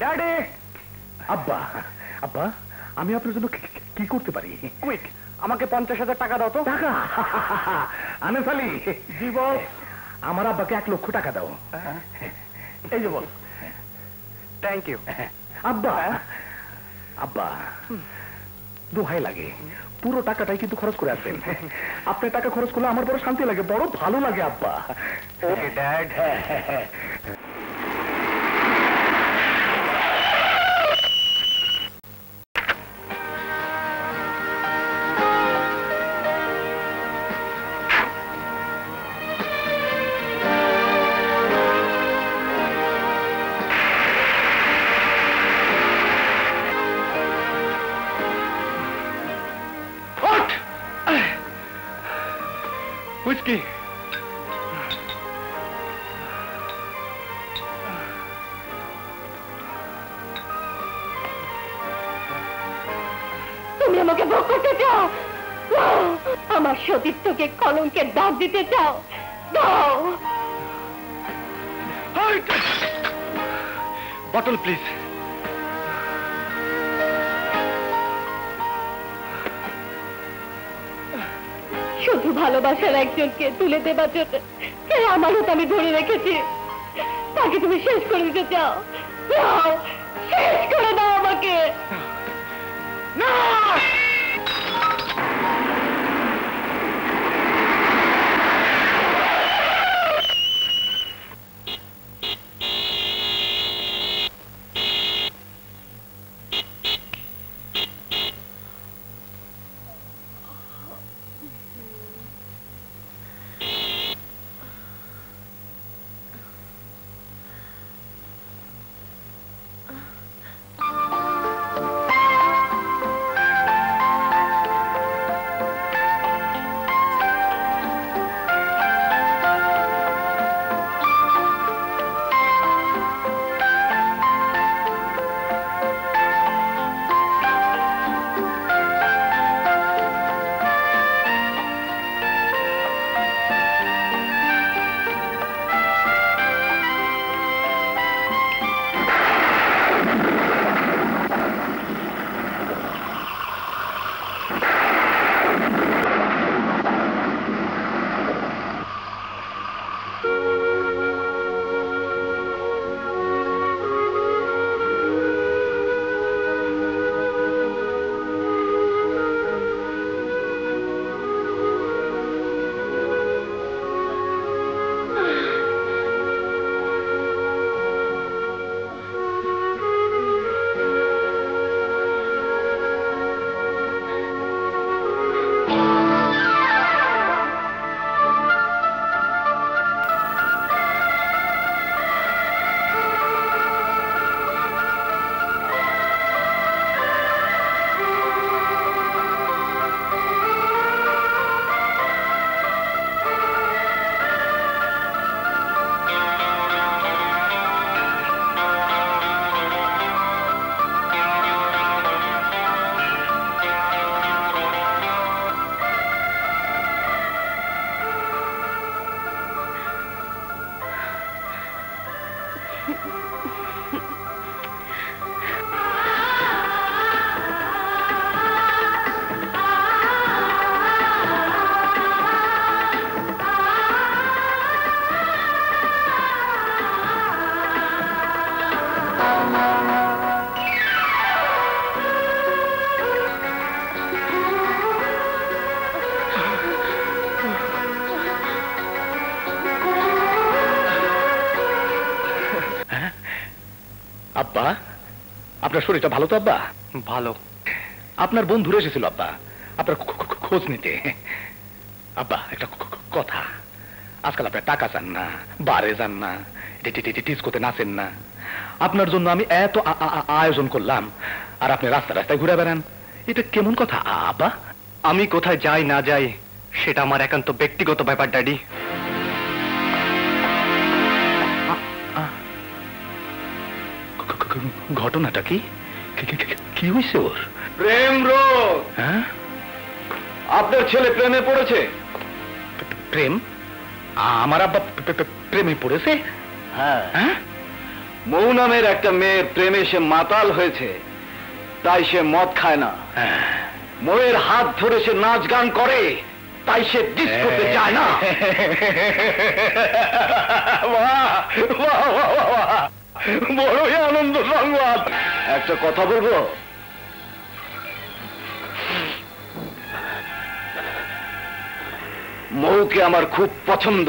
Daddy. আব্বা আব্বা আমি আপনার জন্য কি করতে পারি? কুইক, আমাকে 50,000 টাকা দাও তো। টাকা? আনে সালি। জি বস। আমার আব্বাকে 1 লক্ষ টাকা দাও। এই যে বস। Thank you. আব্বা আব্বা দোহাই লাগে, পুরো টাকাটাই কিন্তু খরচ করে আসবেন। আপনার টাকা খরচ করলে আমার বড় শান্তি লাগে, বড় ভালো লাগে আব্বা। Okay dad. হুইস্কি। তুমি আমাকে ভোগ করতে চাও? আমার সতীত্বকে কলঙ্কের দাগ দিতে চাও? দাও। Bottle please. শুধু ভালোবাসার একজনকে তুলে দেবার জন্য আমারও তো আমি ধরে রেখেছি, তাকে তুমি শেষ করে দিতে চাও? দাও, শেষ করে দাও আমাকে। না আব্বা আপনার শরীরটা ভালো তো আব্বা? ভালো। আপনার বন্ধুরা এসেছিল আব্বা আপনার খোঁজ নিতে। আব্বা একটা কথা, আজকাল আপনার টাকা চান না, বারে যান না, ডিস্কোতে নাচেন না। আপনার জন্য আমি এত আয়োজন করলাম আর আপনি রাস্তা রাস্তায় ঘুরে বেড়ান, এটা কেমন কথা আব্বা? আমি কোথায় যাই না যাই সেটা আমার একান্ত ব্যক্তিগত ব্যাপার ড্যাডি। ঘটনাটা কি? কি হয়েছে ওর? প্রেম রোগ। হ্যাঁ, আপনার ছেলে প্রেমে পড়েছে। প্রেম? আমার আব্বা প্রেমে পড়েছে? হ্যাঁ। হ্যাঁ, মৌ নামের একটা মেয়ের প্রেমে সে মাতাল হয়েছে, তাই সে মদ খায় না। মৌয়ের হাত ধরে সে নাচ গান করে, তাই সে ডিস্কোতে যায় না। বড়ই আনন্দ সংবাদ। একটা কথা বলবো, মৌকে আমার খুব পছন্দ।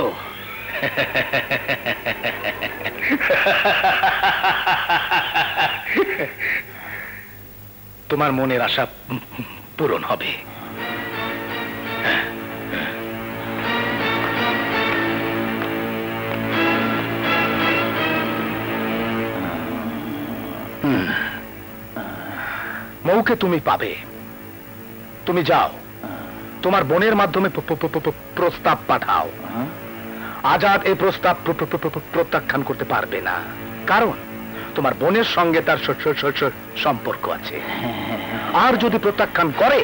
তোমার মনের আশা পূরণ হবে। মৌকে তুমি পাবে। তুমি যাও, তোমার বোনের মাধ্যমে প্রস্তাব পাঠাও। আজাদ এই প্রস্তাব প্রত্যাখ্যান করতে পারবে না, কারণ তোমার বোনের সঙ্গে তার সম্পর্ক আছে। আর যদি প্রত্যাখ্যান করে,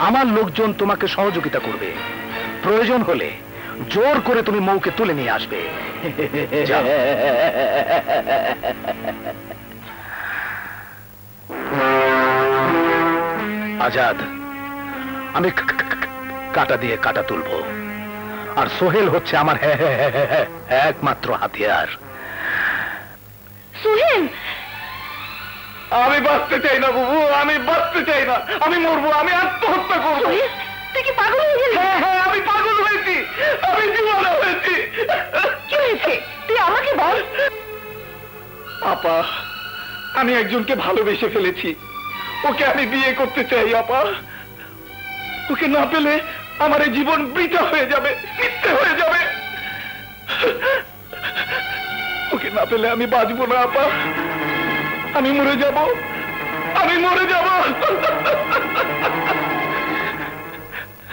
আমার লোকজন তোমাকে সহযোগিতা করবে। প্রয়োজন হলে জোর করে তুমি মৌকে তুলে নিয়ে আসবে। যাও। আজাদ, আমি কাটা দিয়ে কাটা তুলবো, আর সোহেল হচ্ছে আমার একমাত্র হাতিয়ার। সোহেল, আমি বাঁচতে চাই না বাবু, আমি বাঁচতে চাই না। আমি মরবো, আমি আত্মহত্যা করবো। তুই কি পাগল হয়ে গেলি? হ্যাঁ, আমি পাগল হয়েছি, আমি দিওয়ানা হয়েছি। কি হয়েছে তুই আমাকে বল। আপা, আমি একজনকে ভালোবেসে ফেলেছি, ওকে আমি বিয়ে করতে চাই। আপা, ওকে না পেলে আমার এই জীবন বৃথা হয়ে যাবে, মিথ্যে হয়ে যাবে। ওকে না পেলে আমি বাঁচবো না। আপা, আমি মরে যাব, আমি মরে যাব।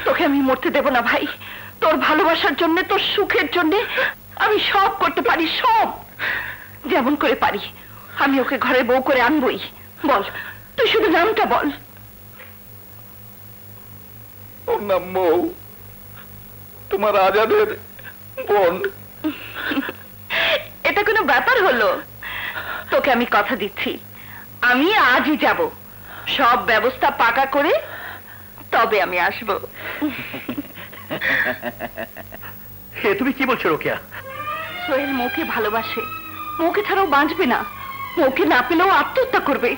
তোকে আমি মরতে দেব না ভাই। তোর ভালোবাসার জন্য, তোর সুখের জন্য আমি সব করতে পারি, সব। যেমন করে পারি আমি ওকে ঘরে বউ করে আনবই। বল, তুই শুধু নামটা বল। ওর নাম মৌ, তোমার আজাদের বোন। এটা কোনো ব্যাপার হলো? তোকে আমি কথা দিচ্ছি, আমি আজই যাব। সব ব্যবস্থা পাকা করে তবে আমি আসবো। তুমি কি বলছো রোকেয়া? সোহেল মৌকে ভালোবাসে, মৌকে ছাড়াও বাঁচবে না। মৌকে না পেলেও আত্মহত্যা করবে।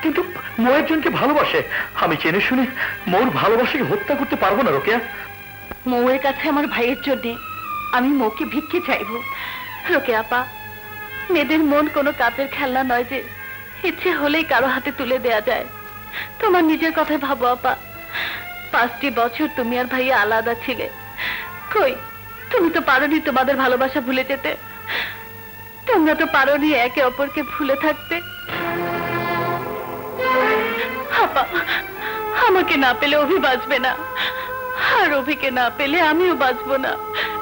কিন্তু মৌ একজনকে ভালোবাসে, আমি জেনে শুনে মৌর ভালোবাসাকে হত্যা করতে পারবো না রোকেয়া। মৌয়ের কাছে আমার ভাইয়ের জন্য আমি মৌকে ভিক্ষে চাইব। রোকে আপা, মেয়েদের মন কোনো কাপের খেলনা নয় যে ইচ্ছে হলেই কারো হাতে তুলে দেয়া যায়। তোমার নিজের কথাই ভাবো আপা। 5টি বছর তুমি আর ভাইয়া আলাদা ছিলে, কই তুমি তো পারোনি তোমাদের ভালোবাসা ভুলে যেতে। তোমরা তো পারোনি একে অপরকে ভুলে থাকতে। আপা, আমাকে না পেলে অভি বাঁচবে না, আর অভিকে না পেলে আমিও বাঁচবো না।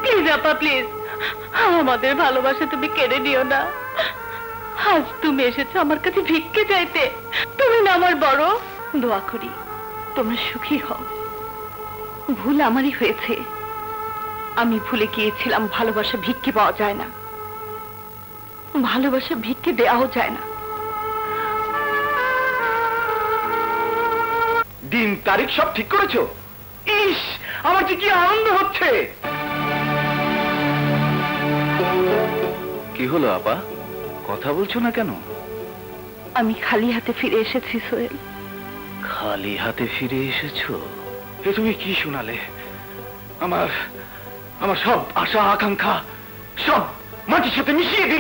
প্লিজ আপা, প্লিজ, আমাদের ভালোবাসা তুমি কেড়ে নিও না। আজ তুমি এসেছো আমার কাছে ভিক্ষে চাইতে। তুমি না আমার বড়। দোয়া করি তোমরা সুখী হও। ভুল আমারই হয়েছে, আমি ভুলে গিয়েছিলাম ভালোবাসা ভিক্ষে পাওয়া যায় না, ভালোবাসা ভিক্ষে দেওয়াও যায় না। দিন তারিখ সব ঠিক করেছো? ইস, আমার যে কি আনন্দ হচ্ছে। কি হলো আপা, কথা বলছো না কেন? আমি খালি হাতে ফিরে এসেছি সোহেল। খালি হাতে ফিরে এসেছো? এ তুমি কি শোনালে? আমার আমার সব আশা আকাঙ্ক্ষা সব মাটির সাথে মিশিয়ে দিলে।